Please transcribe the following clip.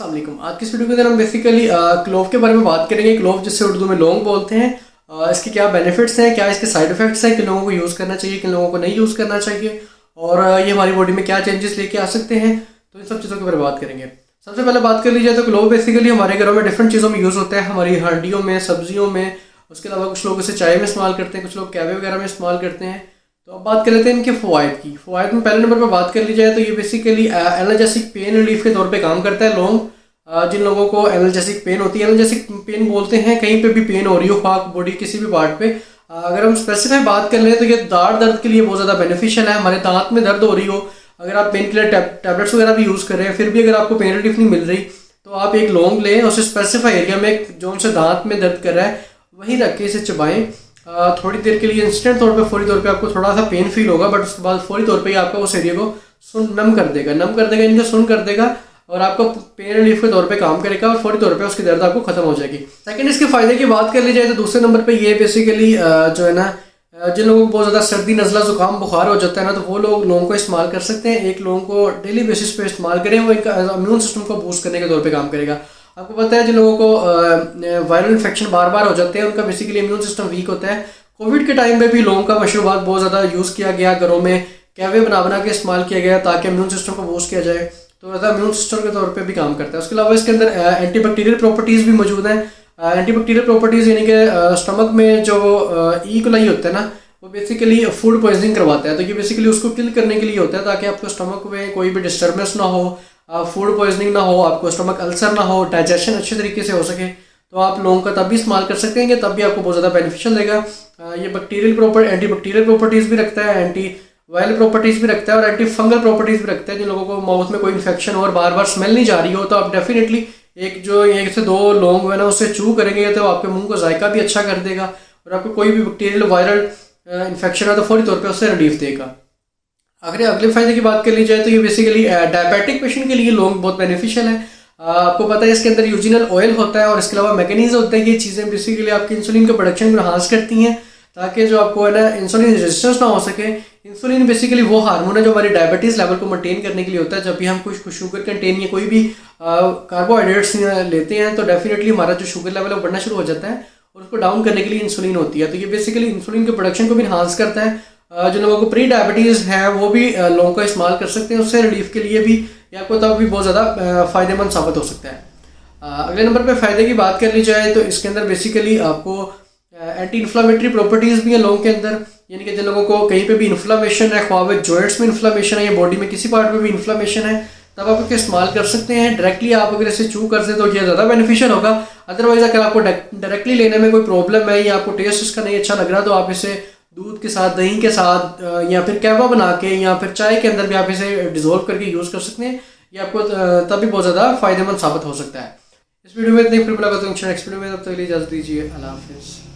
अस्सलाम वालेकुम। आज की इस वीडियो के अंदर हम बेसिकली क्लोव के बारे में बात करेंगे। क्लोव जिससे उर्दू में लौंग बोलते हैं। इसके क्या बेनिफिट्स हैं, क्या इसके साइड इफेक्ट्स हैं, किन लोगों को यूज़ करना चाहिए, किन लोगों को नहीं यूज़ करना चाहिए, और ये हमारी बॉडी में क्या चेंजेस लेके आ सकते हैं। तो इन सब चीज़ों के बारे में बात करेंगे। सबसे पहले बात कर ली जाए तो क्लोव बेसिकली हमारे घरों में डिफरेंट चीज़ों में यूज़ होता है, हमारी हड्डियों में, सब्जियों में। उसके अलावा कुछ लोग इसे चाय में इस्तेमाल करते हैं, कुछ लोग कैवे वगैरह में इस्तेमाल करते हैं। तो अब बात कर लेते हैं इनके फ़वाइद की। फ़वाइद में पहले नंबर पर बात कर ली जाए तो ये बेसिकली एनाल्जेसिक पेन रिलीफ के तौर पे काम करता है लौंग। जिन लोगों को एनाल्जेसिक पेन होती है, एनाल्जेसिक पेन बोलते हैं कहीं पे भी पेन हो रही हो खाक बॉडी किसी भी पार्ट पे। अगर हम स्पेसिफिक बात कर लें तो ये दाढ़ दर्द के लिए बहुत ज़्यादा बेनिफिशियल है। हमारे दांत में दर्द हो रही हो, अगर आप पेन किलर टैबलेट्स वगैरह भी यूज़ कर रहे हैं, फिर भी अगर आपको पेन रिलीफ नहीं मिल रही तो आप एक लौंग लें, उसे स्पेसिफाई एरिया में जो उनसे दांत में दर्द कर रहा है वहीं रख के इसे चबाएँ। थोड़ी देर के लिए इंस्टेंट तौर पे, फौरी तौर पे आपको थोड़ा सा पेन फील होगा, बट उसके बाद फौरी तौर पे ही आपका उस एरिया को नम कर देगा इनका सुन कर देगा और आपको पेन रिलीफ के तौर पे काम करेगा और फौरी तौर पे उसकी दर्द आपको खत्म हो जाएगी। सेकंड, इसके फायदे की बात कर ली जाए तो दूसरे नंबर पे ये बेसिकली जो है ना, जिन लोगों को बहुत ज़्यादा सर्दी, नज़ला, जुकाम, बुखार हो जाता है ना, तो वो लोग लौंग को इस्तेमाल कर सकते हैं। एक लौंग को डेली बेसिस पे इस्तेमाल करें, वो इनका इम्यून सिस्टम को बूस्ट करने के तौर पे काम करेगा। आपको पता है जिन लोगों को वायरल इन्फेक्शन बार बार हो जाते हैं, उनका बेसिकली इम्यून सिस्टम वीक होता है। कोविड के टाइम पे भी लौंग का मशरूबात बहुत ज़्यादा यूज़ किया गया, घरों में कैवे बना के इस्तेमाल किया गया ताकि इम्यून सिस्टम को बूस्ट किया जाए। तो ऐसा इम्यून सिस्टम के तौर पे भी काम करता है। उसके अलावा इसके अंदर एंटीबैक्टीरियल प्रॉपर्टीज़ भी मौजूद हैं। एंटीबैक्टीरियल प्रॉपर्टीज़ यानी कि स्टमक में जो ई कोलाई होता है ना, वो बेसिकली फूड पॉइजनिंग करवाता है। तो ये बेसिकली उसको किल करने के लिए होता है ताकि आपको स्टमक में कोई भी डिस्टर्बेंस ना हो, फूड पॉइजनिंग ना हो, आपको स्टमक अल्सर ना हो, डाइजेशन अच्छे तरीके से हो सके। तो आप लौंग का तब भी इस्तेमाल कर सकते हैं, तब भी आपको बहुत ज़्यादा बेनिफिशियल देगा। ये एंटीबैक्टीरियल प्रॉपर्टीज़ भी रखता है, एंटी वायरल प्रॉपर्टीज़ भी रखता है और एंटी फंगल प्रॉपर्टीज़ भी रखता है। जिन लोगों को माउथ में कोई इन्फेक्शन और बार बार स्मेल नहीं जा रही हो, तो आप डेफिनेटली एक से दो लौंग है ना उससे चू करेंगे तो आपके मुंह को जायका भी अच्छा कर देगा और आपको कोई भी बैक्टीरियल वायरल इन्फेक्शन है तो फौरी तौर पे उससे रिलीफ देगा। अगले फायदे की बात कर ली जाए तो ये बेसिकली डायबिटिक पेशेंट के लिए लौंग बहुत बेनिफिशियल है। आपको पता है इसके अंदर यूजिनल ऑयल होता है और इसके अलावा मैग्नीज होता है। ये चीज़ें बेसिकली आपकी इंसुलिन के प्रोडक्शन को एनहांस करती हैं ताकि जो आपको है ना इंसुलिन रेजिस्टेंस ना हो सके। इंसुलिन बेसिकली वो हार्मोन है जो हमारी डायबिटीज़ लेवल को मेंटेन करने के लिए होता है। जब भी हम कुछ शुगर कंटेन या कोई भी कार्बोहाइड्रेट्स लेते हैं तो डेफिनेटली हमारा जो शुगर लेवल है वो बढ़ना शुरू हो जाता है और उसको डाउन करने के लिए इंसुलिन होती है। तो ये बेसिकली इंसुलिन के प्रोडक्शन को भी इन्हांस करता है। जो लोगों को प्री डायबिटीज़ है वो भी लौंग का इस्तेमाल कर सकते हैं, उससे रिलीफ के लिए भी या आपको तब भी बहुत ज़्यादा फ़ायदेमंद साबित हो सकता है। अगले नंबर पे फ़ायदे की बात कर ली जाए तो इसके अंदर बेसिकली आपको एंटी इन्फ्लामेटरी प्रॉपर्टीज़ भी हैं लौंग के अंदर। यानी कि जिन लोगों को कहीं पे भी इन्फ्लामेशन है, ख्वाब जॉइंट्स में इन्फ्लामेशन है या बॉडी में किसी पार्ट में भी इन्फ्लामेशन है, तब आप इसका इस्तेमाल कर सकते हैं। डायरेक्टली आप अगर इसे चू करते तो ये ज़्यादा बेनिफिशियल होगा। अदरवाइज़ अगर आपको डायरेक्टली लेने में कोई प्रॉब्लम है या आपको टेस्ट इसका नहीं अच्छा लग रहा तो आप इसे दूध के साथ, दही के साथ या फिर कहवा बना के या फिर चाय के अंदर भी आप इसे डिज़ोल्व करके यूज़ कर सकते हैं। ये आपको तब भी बहुत ज़्यादा फ़ायदेमंद साबित हो सकता है। इस वीडियो में इतने, फिर मुलाकात होगी नेक्स्ट वीडियो में। तब तक के लिए इजाज़त दीजिए। अल्लाह हाफ़िज़।